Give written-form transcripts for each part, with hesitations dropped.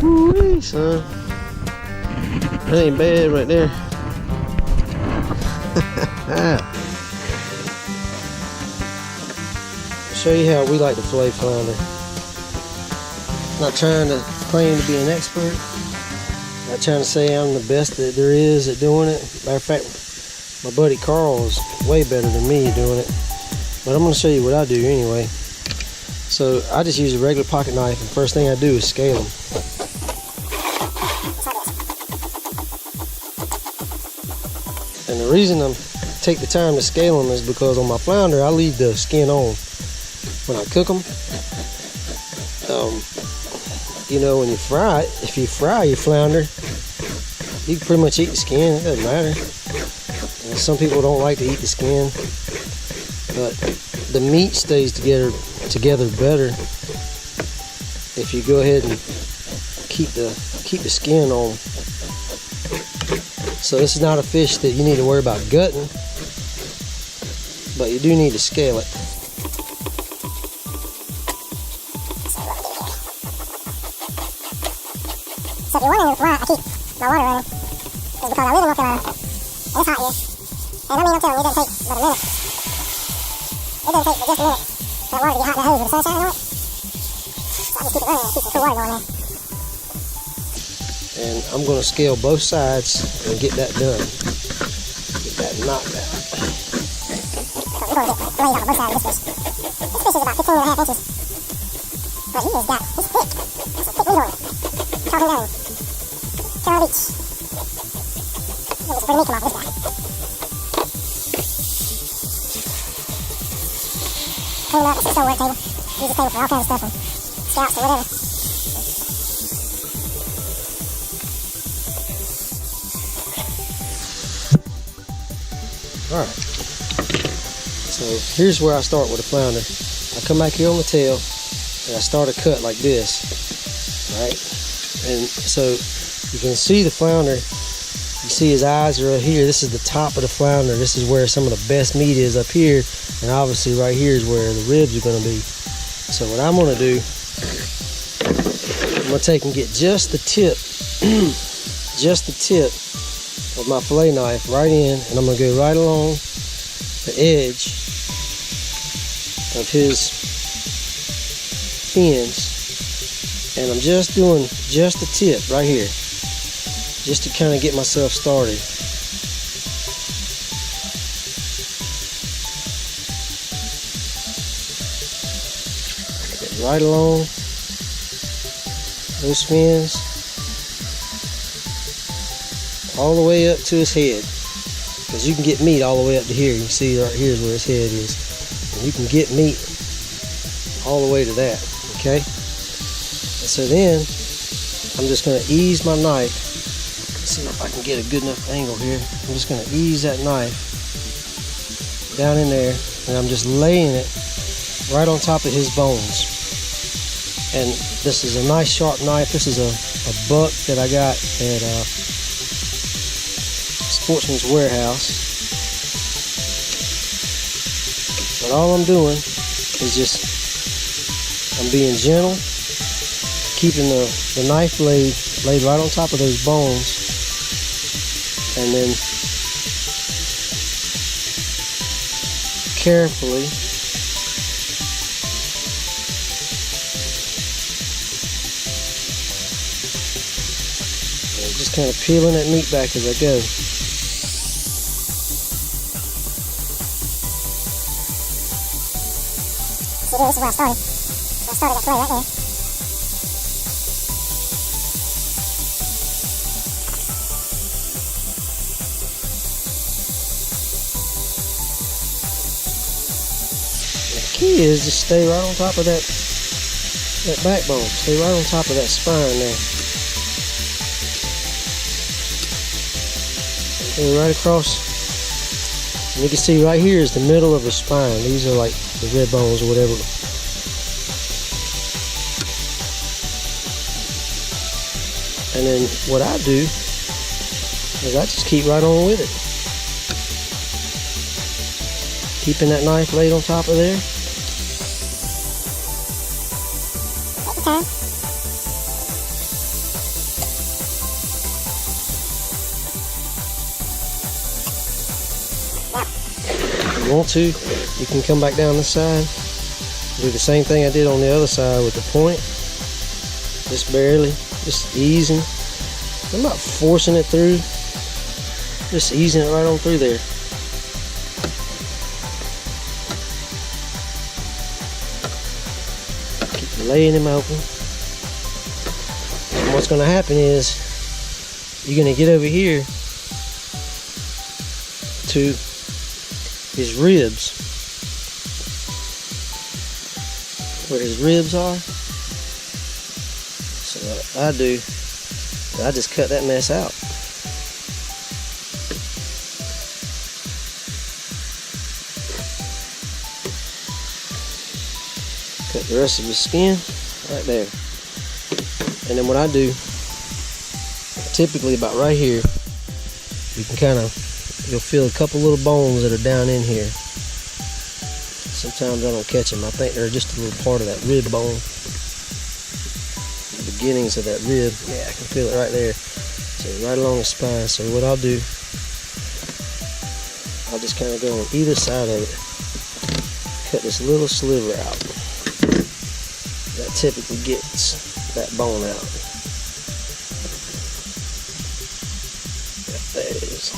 Woo-wee, son. That ain't bad right there. Show you how we like to fillet flounder. Not trying to claim to be an expert. Not trying to say I'm the best that there is at doing it. Matter of fact, my buddy Carl is way better than me at doing it. But I'm going to show you what I do anyway. So I just use a regular pocket knife, and first thing I do is scale them. And the reason I take the time to scale them is because on my flounder I leave the skin on when I cook them. You know, when you fry it, if you fry your flounder, you can pretty much eat the skin. It doesn't matter. And some people don't like to eat the skin, but the meat stays together better if you go ahead and keep the skin on. So this is not a fish that you need to worry about gutting, but you do need to scale it. So if you're wondering why I keep my water running, it's because I live in North Carolina, and it's hot here. And I mean, I'm telling you, it doesn't take but a minute. It doesn't take but just a minute for that water to get hot in the hose with the sun shining on it. So I just keep it running and keep some cool water going there. And I'm going to scale both sides and get that done. Get that knocked out. So we're going to get blades off both sides of this fish. This fish is about 15.5 inches. But he's thick. That's a thick meat on it. Chalk him down. Carol Beach. Let me just bring the meat come off this guy. Clean him up. It's a stovework table. Use this table for all kinds of stuff, from scallops or whatever. Alright, so here's where I start with the flounder. I come back here on the tail and I start a cut like this, right? And so you can see the flounder. You see his eyes are right here. This is the top of the flounder. This is where some of the best meat is, up here, and obviously right here is where the ribs are going to be. So what I'm going to do, I'm going to take and get just the tip, just the tip of my fillet knife right in, and I'm going to go right along the edge of his fins, and I'm just doing just the tip right here, just to kind of get myself started. Get right along those fins, all the way up to his head, because you can get meat all the way up to here. You can see right here is where his head is, and you can get meat all the way to that. Okay, and so then I'm just going to ease my knife. Let's see if I can get a good enough angle here. I'm just going to ease that knife down in there, and I'm just laying it right on top of his bones. And this is a nice sharp knife. This is a buck that I got at Sportsman's Warehouse. But all I'm doing is just, I'm being gentle, keeping the knife blade laid right on top of those bones, and then carefully and just kind of peeling that meat back as I go. See, this is where I started. I started that fillet right there. The key is just stay right on top of that backbone. Stay right on top of that spine there. Go right across. And you can see right here is the middle of the spine. These are like the rib bones or whatever. And then what I do is I just keep right on with it. Keeping that knife laid on top of there. Take your time. want to, you can come back down this side, do the same thing I did on the other side with the point. Just barely, just easing. I'm not forcing it through, just easing it right on through there. Keep laying him open. And what's going to happen is you're going to get over here to his ribs, where his ribs are. So what I do, I just cut that mess out. Cut the rest of his skin right there. And then what I do, typically about right here, you can kind of, you'll feel a couple little bones that are down in here. Sometimes I don't catch them. I think they're just a little part of that rib bone. The beginnings of that rib. Yeah, I can feel it right there. So right along the spine. So what I'll do, I'll just kind of go on either side of it. Cut this little sliver out. That typically gets that bone out. There it is.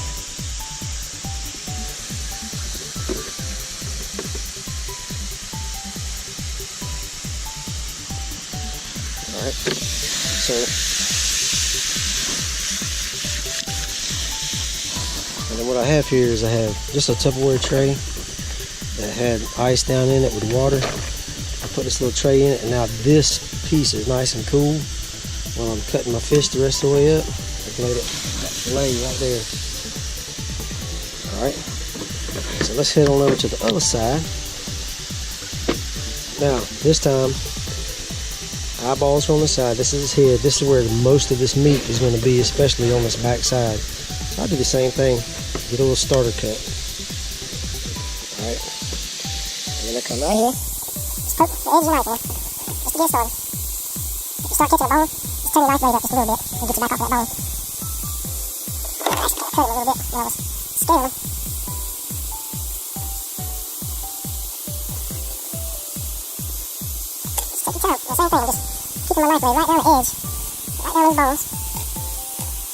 Alright, so and then what I have here is I have just a Tupperware tray that had ice down in it with water. I put this little tray in it, and now this piece is nice and cool. While I'm cutting my fish the rest of the way up, I can let it lay right there. Alright, so let's head on over to the other side. Now, this time, eyeballs are on the side. This is his head. This is where most of this meat is going to be, especially on this back side. So I do the same thing. Get a little starter cut. Alright. And then I come right here. Just poke the edge of your knife in, just to get started. If you start catching a bone, just turn your knife blade up just a little bit and get you back off that bone. I actually cut him a little bit when I was scaling him. Just take your time. The same thing, just keeping my knife blade right down the edge, right down those bones.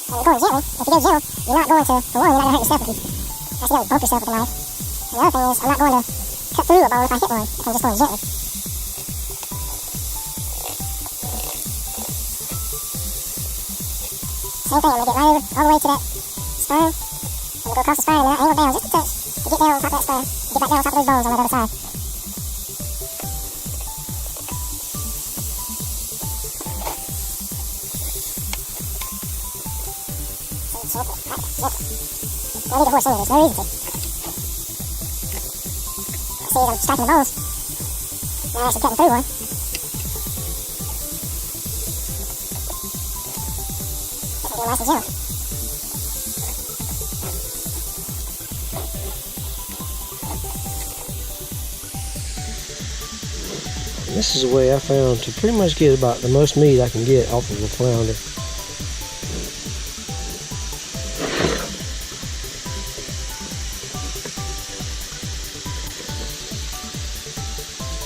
And you're going gently. If you go gentle, you're not going to, for one, you're not going to hurt yourself if you accidentally bump yourself with the knife. And the other thing is, I'm not going to cut through a bone if I hit one, if I'm just going gently. Same thing, I'm going to get right over, all the way to that spine. I'm going to go across the spine and now angle down just a touch to get down on top of that spine. Get back down on top of those bones on that other side. Gentle, right, gentle. No need to force any of this, no reason to. See, as I'm striking the bones, now I'm actually cutting through one. This will be nice and gentle. This is a way I found to pretty much get about the most meat I can get off of a flounder.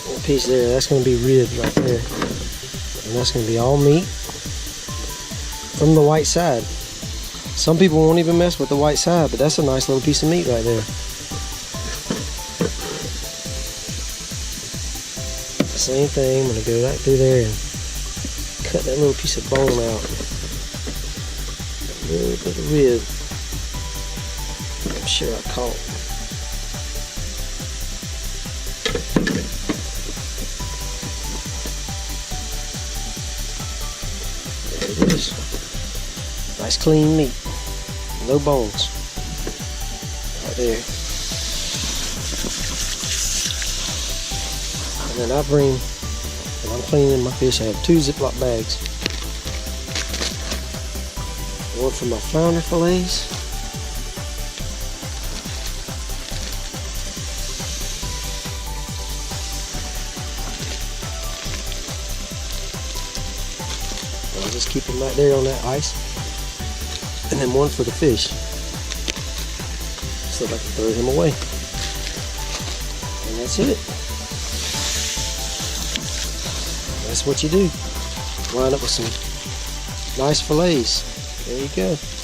That piece there, that's going to be ribs right there. And that's going to be all meat from the white side. Some people won't even mess with the white side, but that's a nice little piece of meat right there. Same thing, I'm going to go right through there and cut that little piece of bone out. A little bit of rib. I'm sure I caught. There it is. Nice clean meat. No bones. Right there. And then I bring, when I'm cleaning my fish, I have 2 Ziploc bags. One for my flounder fillets. I'll just keep them right there on that ice. And then one for the fish, so that I can throw him away. And that's it. That's what you do. Line up with some nice fillets. There you go.